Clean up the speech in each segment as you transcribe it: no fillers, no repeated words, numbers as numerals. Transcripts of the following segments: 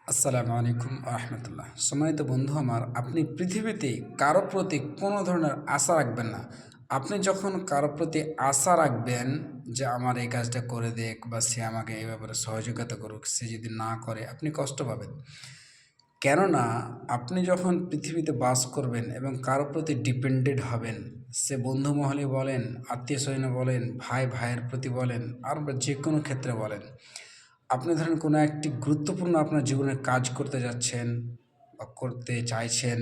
আসসালামু আলাইকুম রহমতুল্লাহ। সম্মানিত বন্ধু আমার, আপনি পৃথিবীতে কারো প্রতি কোনো ধরনের আশা রাখবেন না। আপনি যখন কারো প্রতি আশা রাখবেন যে আমার এই কাজটা করে দেখ বা সে আমাকে এই ব্যাপারে সহযোগিতা করুক, সে যদি না করে আপনি কষ্ট পাবেন। কেননা আপনি যখন পৃথিবীতে বাস করবেন এবং কারো প্রতি ডিপেন্ডেন্ট হবেন, সে বন্ধু মহলে বলেন, আত্মীয় স্বজনে বলেন, ভাই ভাইয়ের প্রতি বলেন, আর বা যে কোনো ক্ষেত্রে বলেন, আপনি ধরেন কোনো একটি গুরুত্বপূর্ণ আপনার জীবনে কাজ করতে যাচ্ছেন বা করতে চাইছেন,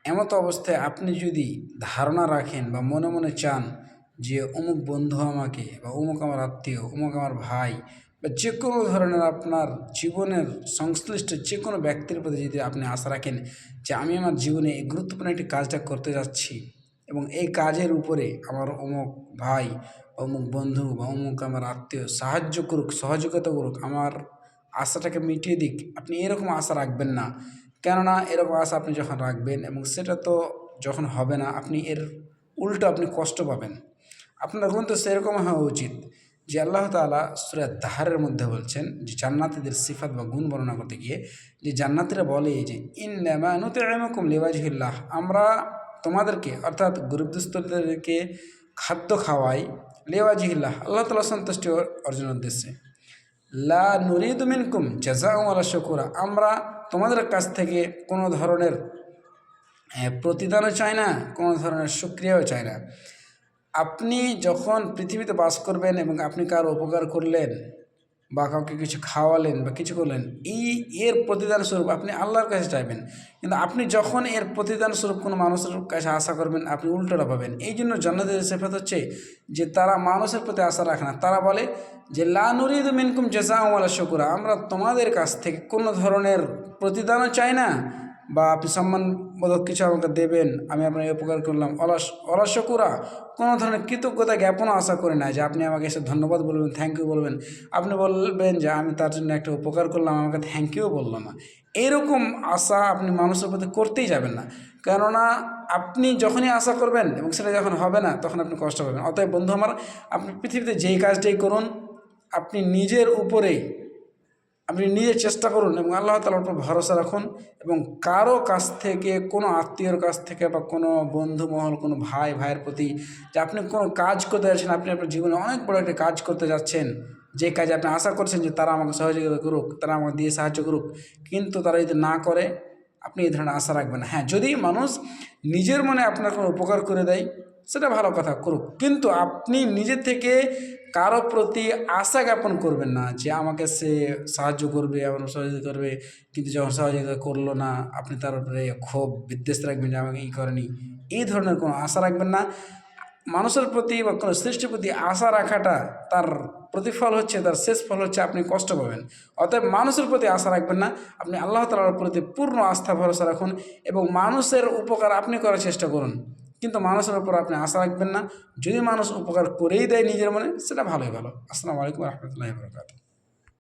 এমতো অবস্থায় আপনি যদি ধারণা রাখেন বা মনে মনে চান যে অমুক বন্ধু আমাকে বা অমুক আমার আত্মীয়, অমুক আমার ভাই বা যে কোনো ধরনের আপনার জীবনের সংশ্লিষ্ট যে কোনো ব্যক্তির প্রতি যদি আপনি আশা রাখেন যে আমি আমার জীবনে এই গুরুত্বপূর্ণ একটি কাজটা করতে যাচ্ছি এবং এই কাজের উপরে আমার অমুক ভাই, অমুক বন্ধু বা অমুক আমার আত্মীয় সাহায্য করুক, সহযোগিতা করুক, আমার আশাটাকে মিটিয়ে দিক, আপনি এরকম আশা রাখবেন না। কেননা এরকম আশা আপনি যখন রাখবেন এবং সেটা তো যখন হবে না, আপনি এর উল্টো আপনি কষ্ট পাবেন। আপনার গুণ তো সেরকম হওয়া উচিত যে আল্লাহ তাআলা সূরা দাহরের মধ্যে বলছেন যে জান্নাতীদের সিফাত বা গুণ বর্ণনা করতে গিয়ে যে জান্নাতীরা বলে যে ইন্নামা নুতইমুকুম লিওয়াজহিল্লাহ, আমরা তোমাদেরকে অর্থাৎ গরিব-দুস্থদেরকে খাদ্য খাওয়াই লিওয়াজহিল্লাহ, আল্লাহ তাআলার সন্তুষ্টি অর্জনের উদ্দেশ্যে। লা নুরিদু মিনকুম জাযাআ ওয়ালা শুকুরা, আমরা তোমাদের কাছ থেকে কোনো ধরনের প্রতিদানও চাই না, কোনো ধরনের শুকরিয়াও চাই না। আপনি যখন পৃথিবীতে বাস করবেন এবং আপনি কারো উপকার করলেন বা কাউকে কিছু খাওয়ালেন বা কিছু করলেন, এর প্রতিদান স্বরূপ আপনি আল্লাহর কাছে চাইবেন। কিন্তু আপনি যখন এর প্রতিদান স্বরূপ কোনো মানুষের কাছে আশা করবেন, আপনি উল্টোটা পাবেন। এই জন্য জান্নাতের সিফাত হচ্ছে যে তারা মানুষের প্রতি আশা রাখে না। তারা বলে যে লা নুরিদু মিনকুম জাযাআ ওয়ালা শুকুরা, আমরা তোমাদের কাছ থেকে কোনো ধরনের প্রতিদানও চাই না বা আপনি সম্মানবোধক কিছু আমাকে দেবেন, আমি আপনাকে উপকার করলাম, অলস শুকুরা, কোনো ধরনের কৃতজ্ঞতা জ্ঞাপনও আশা করি না যে আপনি আমাকে এসে ধন্যবাদ বলবেন, থ্যাংক ইউ বলবেন। আপনি বলবেন যে আমি তার জন্য একটা উপকার করলাম, আমাকে থ্যাংক ইউ বললো না। এইরকম আশা আপনি মানুষের প্রতি করতেই যাবেন না। কেননা আপনি যখনই আশা করবেন এবং সেটা যখন হবে না, তখন আপনি কষ্ট পাবেন। অতএব বন্ধু আমার, আপনি পৃথিবীতে যেই কাজটাই করুন, আপনি নিজের উপরেই আপনি নিজে চেষ্টা করুন এবং আল্লাহ তাআলার উপর ভরসা রাখুন। এবং কারো কাছ থেকে, কোনো আত্মীয়র কাছ থেকে বা কোনো বন্ধু মহল, কোনো ভাই ভাইয়ের প্রতি যে আপনি কোনো কাজ করতে যাচ্ছেন, আপনি আপনার জীবনে অনেক বড় একটা কাজ করতে যাচ্ছেন, যে কাজে আপনি আশা করছেন যে তারা আমাকে সহযোগিতা করুক, তারা আমাকে দিয়ে সাহায্য করুক, কিন্তু তারা যদি না করে, আপনি এই ধরনের আশা রাখবেন না। হ্যাঁ, যদি মানুষ নিজের মনে আপনার কোনো উপকার করে দেয়, সেটা ভালো কথা, করুক, কিন্তু আপনি নিজে থেকে কারো প্রতি আশা জ্ঞাপন করবেন না যে আমাকে সে সাহায্য করবে, আমার সহযোগিতা করবে, কিন্তু যখন সহযোগিতা করলো না, আপনি তার উপরে ক্ষোভ বিদ্বেষ রাখবেন যে আমাকে ই করেনি। এই ধরনের কোনো আশা রাখবেন না। মানুষের প্রতি বা কোনো সৃষ্টির প্রতি আশা রাখাটা, তার প্রতিফল হচ্ছে, তার শেষ ফল হচ্ছে আপনি কষ্ট পাবেন। অতএব মানুষের প্রতি আশা রাখবেন না, আপনি আল্লাহ তাআলার প্রতি পূর্ণ আস্থা ভরসা রাখুন এবং মানুষের উপকার আপনি করার চেষ্টা করুন, কিন্তু মানুষের উপর আপনি আশা রাখবেন না। যদি মানুষ উপকার করেই দেয় নিজের মনে, সেটা ভালোই ভালো। আসসালামু আলাইকুম রহমতুল্লাহি ওয়া বারাকাতুহু।